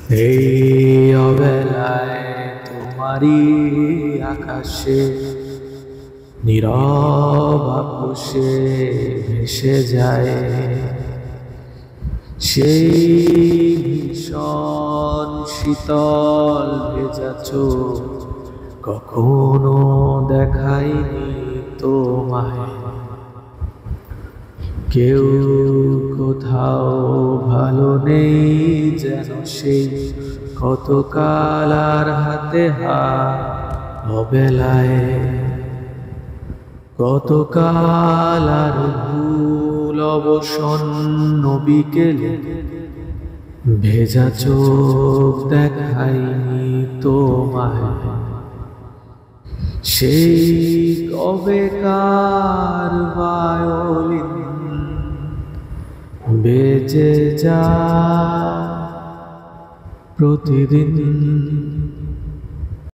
এই অবেলায় তোমারই আকাশে নীরব আপোষে ভেসে যায় সেই ভীষণ শীতল ভেজা চোখ। কখনো দেখাইনি তোমায় কেউ কোথাও ভালো নেই যেন সেই কতকাল আর হাতে হাত অবেলায় কতকাল আর ভুল অবসন্ন বিকেলে ভেজা চোখ দেখাইনি তোমায় সেই কবেকার ভায়োলিন বেজে যা প্রতিদিন।